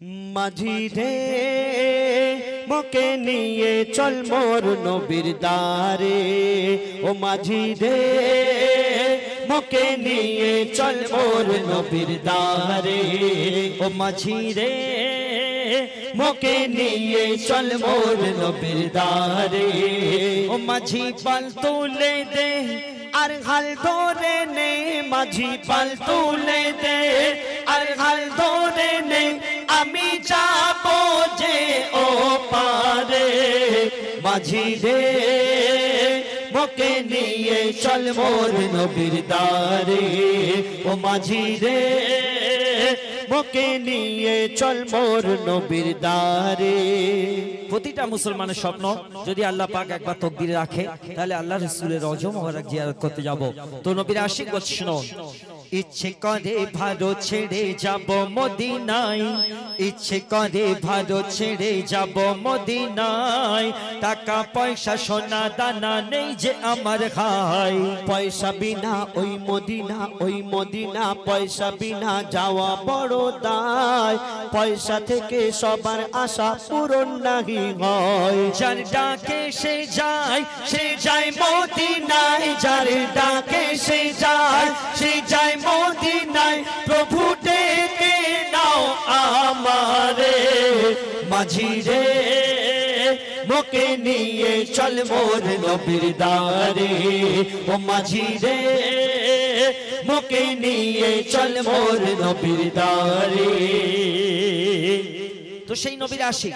মাঝি রে মোকে নিয়ে চল মোর নবীর দারে, ও মাঝি রে মোকে নিয়ে চল মোর নবীর দারে, ও মাঝি রে মোকে নিয়ে চল মোর নবীর দারে, ও মাঝি পাল তুলে দে আর হাল ধরে নে, মাঝি পাল তুলে দে আর হাল ধরে নে, আমি যাবো যে ও পারে, মাঝি রে মোকে নিয়ে চল মোর নবীর দারে, ও মাঝি রে মোকে নিয়ে চল মোর নবীর দারে। প্রতিটা মুসলমানের স্বপ্ন যদি আল্লাহ পাক একবার তকদিরে রাখে তাহলে আল্লাহ রাসূলের রওজা মোবারক জিয়ারত করতে যাব। তো নবীর আশিক বলছে শুনুন, ইচ্ছে করে ভারত ছেড়ে যাব মদিনায়, ইচ্ছে করে ভারত ছেড়ে যাব মদিনায়, টাকা পয়সা সোনা দানা নেই যে আমার হাই, পয়সা বিনা ওই মদিনা, ওই মদিনা পয়সা বিনা যাওয়া বড় দায়, পয়সা থেকে সবার আশা পূরণ নাহি হয়, যার ডাকে সে যায় মদিনায়, যার ডাকে সে যায় মদিনায়, প্রভু ডেকে নাও আমারে, মাঝি রে মোকে নিয়ে চল মোর নবীর দারে, ও মাঝি রে মোকে নিয়ে চল মোর নবীর দারে। তো সেই নবীর আশিক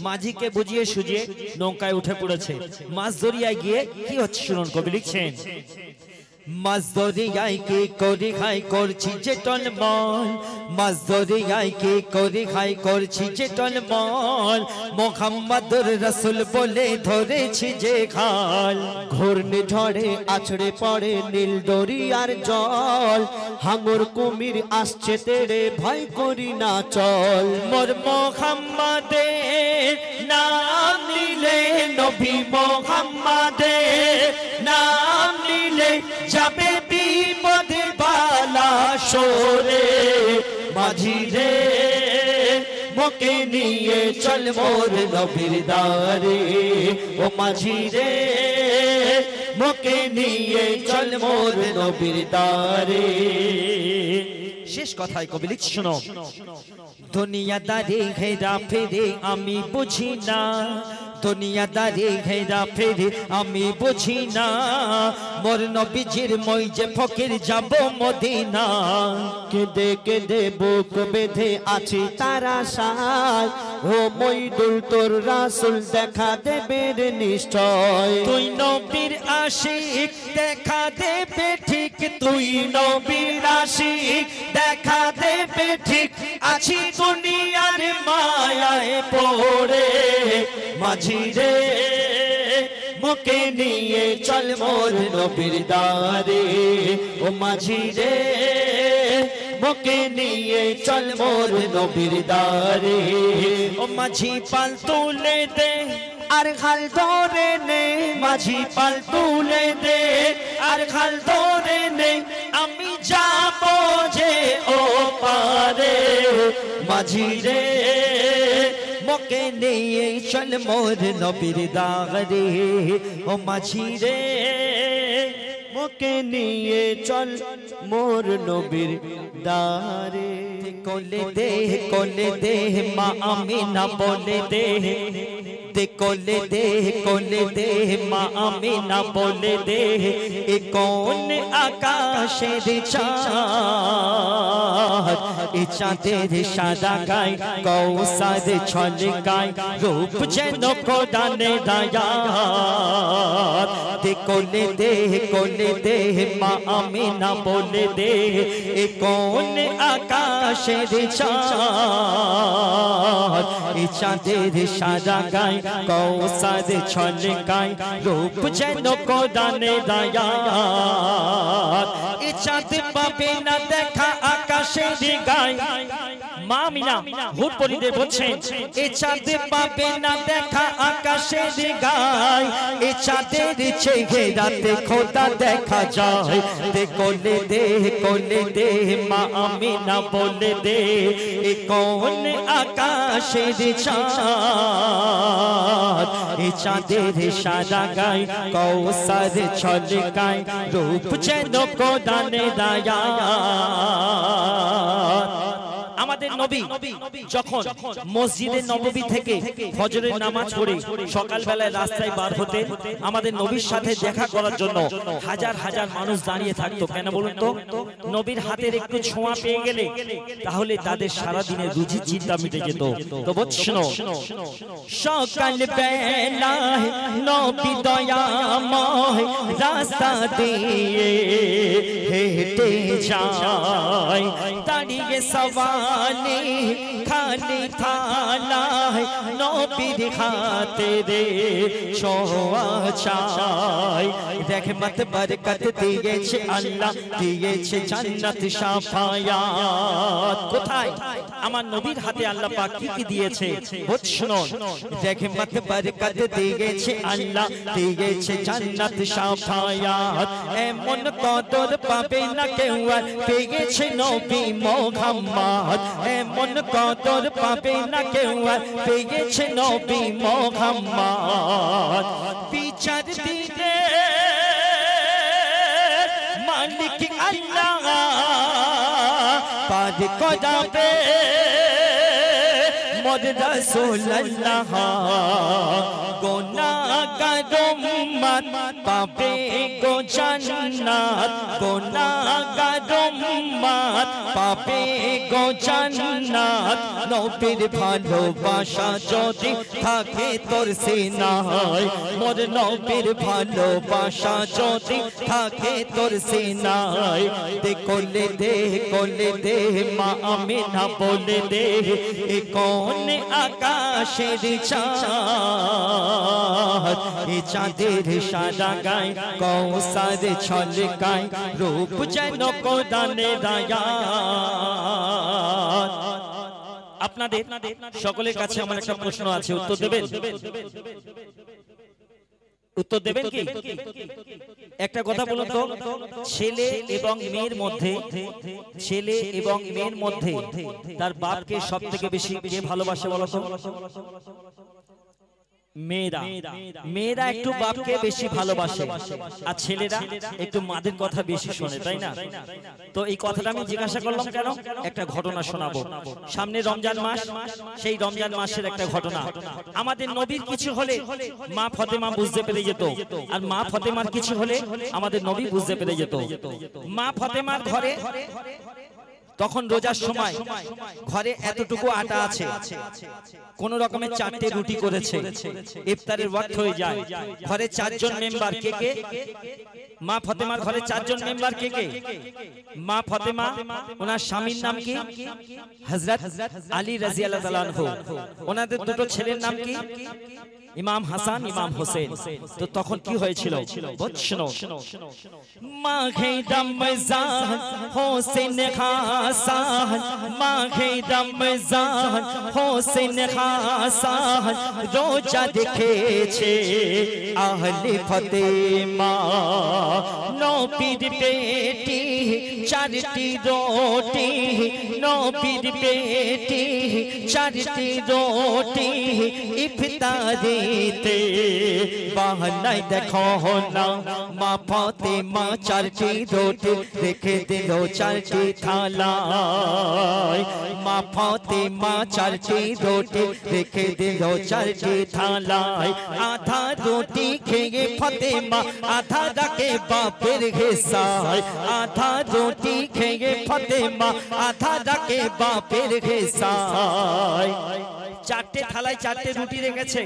মাঝিকে বুঝিয়ে সুজিয়ে নৌকায় উঠে পড়েছে, মাছ দরিয়ায় গিয়ে কি হচ্ছে শুনুন, কবি লিখছেন, মাছ দরিয়ায় কি করি খাই করছি যে টলমল, মাছ দরিয়ায় কি করি খাই করছি যে টলমল, মুহাম্মদুর রাসূল বলে ধরেছি যে খাল, ঘূর্ণি ঝড়ে আছড়ে পড়ে নীল দরিয়ার জল, হাঙর কুমির আসছে তেড়ে ভয় করি না চল, মোর মুহাম্মাদের নাম নিলে, নবী মুহাম্মাদের নাম নিলে যাবে বিপদে বালা সরে, মাঝি রে মোকে নিয়ে চল মোর নবীর দারে, ও মাঝি রে মোকে নিয়ে চল মোর নবীর দারে। শেষ কথায় কবি লিখছে শোনো, দুনিয়াদারি ঘেরা ফেরে আমি বুঝি না, দুনিয়াদারি ঘেরা ফেরে আমি বুঝি না, মোর নবীজির মই যে ফকির যাব মদিনা, কেঁদে কেঁদে বুক বেঁধে আছি তার আশায়, ও মইদুল তোর রাসূল দেখা দেবে রে নিশ্চয়, তুই নবীর আশিক দেখা দেবে ঠিক, তুই নবীর আশিক দেখা দেবে ঠিক, আছি দুনিয়ার মায়ায় পড়ে, মাঝি রে মোকে নিয়ে চল মোর নবীর দারে, ও মাঝি রে মোকে নিয়ে চল মোর নবীর দারে, ও মাঝি পাল তুলে দে আর খাল ধরে নে, মাঝি পাল তুলে দে আর খাল ধরে নে, আমি যাবো যে ও পারে, মাঝি রে মোকে নিয়ে চল মোর নবীর দারে, ও মাঝি রে মোকে নিয়ে চল মোর নবীর দারে, কোলে দে মা আমিনা বলে দে, কোলে দে মা আমিনা বলে দে, এ কোন আকাশের চাঁদ, এ চাঁদের সাদা গায় কৌসার ছলকায়, রূপ যেন কোরআনে দায়াত, কোলে দে মা আমিনা বলে দে, এ কোন আকাশের চাঁদ, এ চাঁদের সাদা গায় কৌসার ছলকায়, রূপ যেন কোরআনে দায়াত, এ চাঁদ পাবে না দেখা আকাশের গায়, মা মিনা হুট পরিদে বলছেন এ চাঁদ পাবে না দেখা আকাশের গায় এ চাঁদের চেহারাতে খোদা দেখা যায় দে কোলে দে মা আমিনা বলে দে এ কোন আকাশের চাঁদ এ চাঁদের সাদা গায় কৌসার ছলকায় রূপ যেন কোদানে দায়া আমাদের নবী যখন মসজিদে নববী থেকে ফজরের নামাজ পড়ে সকালবেলায় রাস্তায় বার হতে আমাদের নবীর সাথে দেখা করার জন্য হাজার হাজার মানুষ দাঁড়িয়ে থাকতো কেন বলুন তো নবীর হাতের একটু ছোঁয়া পেয়ে গেলে তাহলে তাদের সারা দিনের রুচি চিন্তা মিটে যেত তো বুঝছো সকালবেলায় নবী দয়াময় রাস্তা দিয়ে হেঁটে যায় দাঁড়িয়ে সওয়ালে খালি থালায় নবীর হাতে রে ছোঁয়া চাই রহমত বরকত দিয়েছে আল্লাহ দিয়েছে জান্নাত শাফায়াত কোথায় আমার নবীর হাতে আল্লাহ পাক কি দিয়েছে শুনুন রহমত বরকত দিয়েছে আল্লাহ দিয়েছে জান্নাত শাফায়াত এমন কদর পাবে না কেউ আর পেয়েছে নবী মুহাম্মদ এমন কদর পাবে না কেউ আর পেয়েছে নবী মুহাম্মদ বিচার দিলে মালিক আল্লাহ পার করাবে মোর রাসূলুল্লাহ গুনাহগার উম্মত পাবে গো জান্নাত গুনাহগার উম্মত পাবে গো জান্নাত নবীর ভালোবাসা যদি থাকে তোর সিনায় মোর নবীর ভালোবাসা যদি থাকে তোর সিনায় দে কোলে দে মা আমিনা বলে দে এ কোন আকাশের চাঁদ এ চাঁদের সাদা গায় কৌসার ছলকায় রূপ যেন কোদানে দায়া আপনাদের সকলের কাছে আমার একটা প্রশ্ন আছে উত্তর দেবেন কি একটা কথা বলুন তো ছেলে এবং মেয়ের মধ্যে তার বাপকে সবথেকে বেশি কে ভালোবাসে বলো তো মেয়েরা একটু বাপকে বেশি ভালোবাসে আর ছেলেরা একটু মাদের কথা বেশি শোনে তাই না তো এই কথাটা আমি জিজ্ঞাসা করলাম কেন একটা ঘটনা শোনাবো সামনে রমজান মাস সেই রমজান মাসের একটা ঘটনা আমাদের নবীর কিছু হলে মা ফাতেমা বুঝতে পেরে যেত আর মা ফাতেমার কিছু হলে আমাদের নবী বুঝতে পেরে যেত মা ফাতেমার ঘরে তখন রোজার সময় ঘরে এতটুকু আটা আছে কোন রকমের 4টে রুটি করেছে ইফতারের ওয়াক্ত হয়ে যায় ঘরে 4 জন মেম্বার কে কে মা ফাতেমার ঘরে 4 জন মেম্বার কে কে মা ফাতেমা ওনার স্বামীর নাম কি হযরত আলী রাদিয়াল্লাহু তাআলা আনহু ওনাদের দুটো ছেলের নাম কি ইমাম হাসান ইমাম হোসেন তো তখন কি হয়েছিল বুঝছো মাঘে রমজান হোসেন হাসান মাঘে রমজান হোসেন হাসান রোজা দেখেছে আহলে ফাতেমা নবীর বেটি 4টি রুটি নবীর বেটি 4টি রুটি ইফতারিতে বাহানায় দেখো না মা ফাতেমা 4টি রুটি রেখে দিল 4টি থালায় মা ফাতেমা 4টি রুটি রেখে দিল 4টি থালায় আধা রুটি খেয়ে ফাতেমা আধা রাখে বাপের হিসায় আধা রুটি খেয়ে ফাতেমা আধা রাখে বাপের হিসায় চারটে থালায় চারটে রুটি রেখেছে।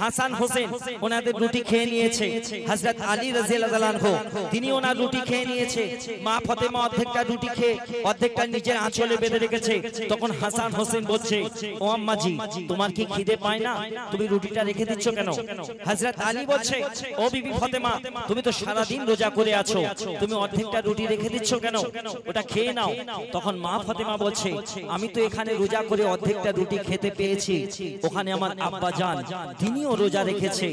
হাসান হোসেন ওনাদের রুটি খেয়ে নিয়েছে। হযরত আলী রাদিয়াল্লাহু তাআলা আনহু তিনি ওনার রুটি খেয়ে নিয়েছে। মা ফাতেমা অর্ধেকটা রুটি খেয়ে অর্ধেকটা নিজের আঁচলে বেঁধে রেখেছে। তখন হাসান হোসেন বলছে, ও আম্মাজি তোমার কি খিদে পায় না? তুমি রুটিটা রেখে দিচ্ছ কেন? হযরত আলী বলছে, ও বিবি ফাতেমা তুমি তো সারা দিন রোজা করে আছো, তুমি অর্ধেকটা রুটি রেখে দিচ্ছ কেন? ওটা খেয়ে নাও। তখন মা ফাতেমা বলছে, আমি তো এখানে রোজা করে অর্ধেকটা রুটি খেতে পেয়েছি, ওখানে আমার আব্বা জান তিনিও রোজা রেখেছে,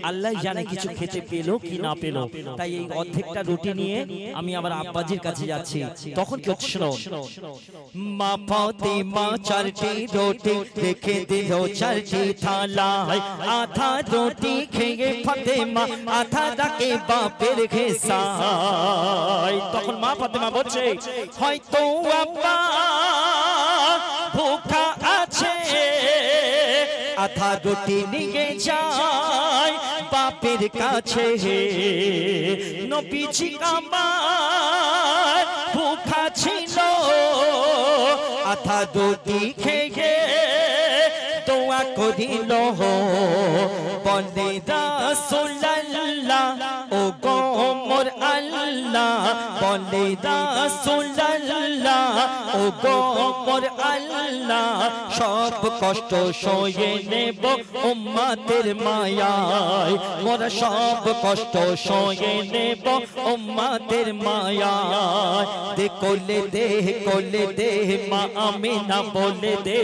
আল্লাহ জানে কিছু খেতে পেলো কি না পেলো, তাই এই অর্ধেকটা রুটি নিয়ে আমি আমার আব্বাজির কাছে যাচ্ছি। তখন কি হচ্ছে শোনো, মা ফাতেমা চারটি রুটি রেখে দিল চারটি থালায়, আধা রুটি খেয়ে ফাতেমা আধা রাখে বাপের ঘেঁষায়। তখন মা ফাতেমা বলছে, হয়তো আব্বা ভুখা আছে, আধা রুটি নিয়ে যায় বাপের কাছে। নবীজি আমার ভুখা ছিল, আধা রুটি খেয়ে দোয়া করিল, বলে রাসূলুল্লাহ ও গো মোর আল্লাহ, বলে রাসূলুল্লাহ ও গো মোর আল্লাহ, সব কষ্ট সয়ে নেব উম্মতের মায়ায়, মোরা সব কষ্ট সয়ে নেব উম্মতের মায়ায়। দে কোলে দে কোলে দে মা আমিনা বলে দে,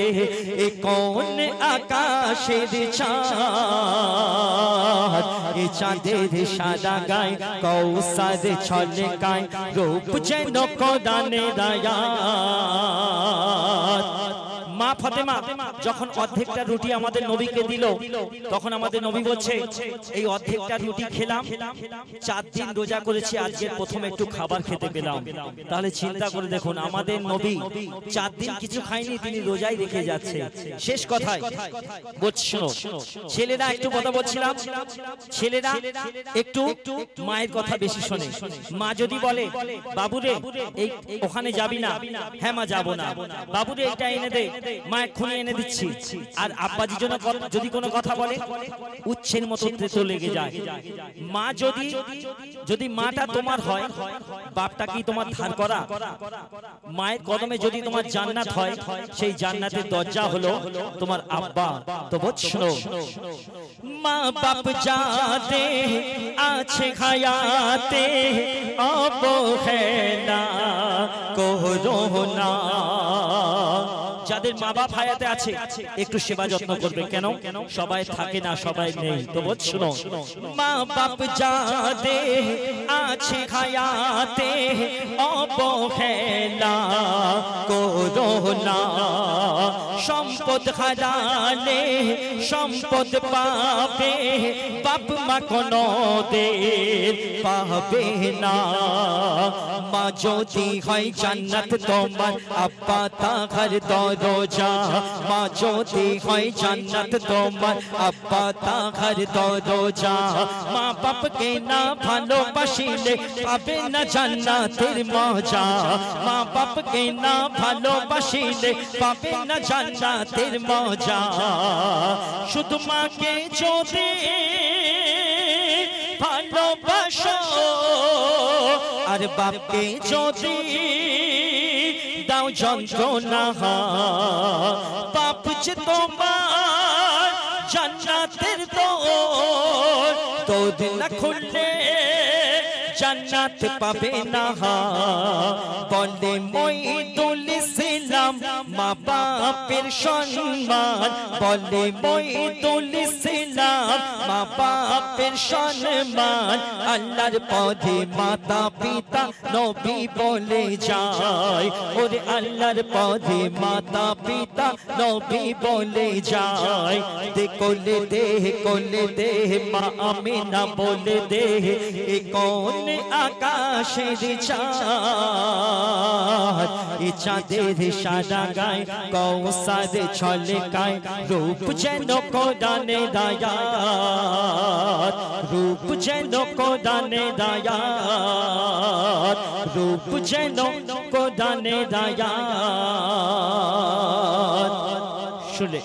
এ কোন আকাশের চাঁদ, এ চাঁদের সাদা গায় কৌসার ছলকায়, রূপ যেন কোরআনের আয়াত। মা ফাতেমা যখন অর্ধেকটা রুটি আমাদের নবীকে দিল, তখন আমাদের নবী বলছে, এই অর্ধেকটা রুটি খেলাম, 4 দিন রোজা করেছি, আজকে প্রথম একটু খাবার খেতে পেলাম। তাহলে চিন্তা করে দেখুন, আমাদের নবী 4 দিন কিছু খায়নি, তিনি রোজাই রেখে যাচ্ছে। শেষ কথায় বলছো, ছেলেরা একটু কথা বলছিলাম, ছেলেরা একটু মায়ের কথা বেশি শোনে। মা যদি বলে, বাবুরে এই ওখানে যাবি না, হ্যাঁ মা যাবো না, বাবুরে এটা এনে দে, মা এক্ষুনি এনে দিচ্ছি। আর আব্বাজি যদি কোনো কথা বলে, উচ্ছের মতো তেতো লেগে যায়। মা যদি মাটা তোমার হয়, বাপটা কি তোমার ধার করা? মায়ের কদমে যদি তোমার জান্নাত হয়, সেই জান্নাতের দরজা হলো তোমার আব্বা। তো বুঝছো, মা বাপ যাতে আছে হায়াতে, অবহেলা করো না। যাদের মা বাপ হায়াতে আছে একটু সেবা যত্ন করবে। কেন? সবাই থাকে না, সবাই নেই। তো বুঝছো, মা বাপ যাতে আছে হায়াতে, অবহেলা করো না। সম্পদ হারালে সম্পদ পাবে, বাপ মা কোনো দিন পাবে না। মা যদি হয় জান্নাত তোমার, আব্বা তাহার দরজা। মা যদি হয় জান্নাত তোমার, আব্বা তাহার দরজা। মা বাপকে না ভালোবাসিলে পাবে না জান্নাতের মজা। মা বাপকে না ভালোবাসিলে পাবে না জান্নাতের মজা। শুধু মাকে যদি ভালোবাসো, আর বাপকে যদি দাও যন্ত্রণা, বাপ যে তোমার জান্নাতের দোর না খুললে জান্নাত পাবে না। বলে মঈদুল ইসলাম মা বাপের সম্মান, বলে মঈদুল ইসলাম মা বাপের সম্মান। আল্লাহর পথে মাতা পিতা নবী বলে যায়, ওরে আল্লাহর পথে মাতা পিতা নবী বলে যায়। দে কোলে দে কোলে দে মা আমিনা বলে দে, এ কোন আকাশের চাঁদ, এ চাঁদের সাদা গায় কৌসার ছলকায়, রূপ যেন কোরআনের আয়াত, রূপ যেন কোরআনের আয়াত, রূপ যেন কোরআনের আয়াত। শুনে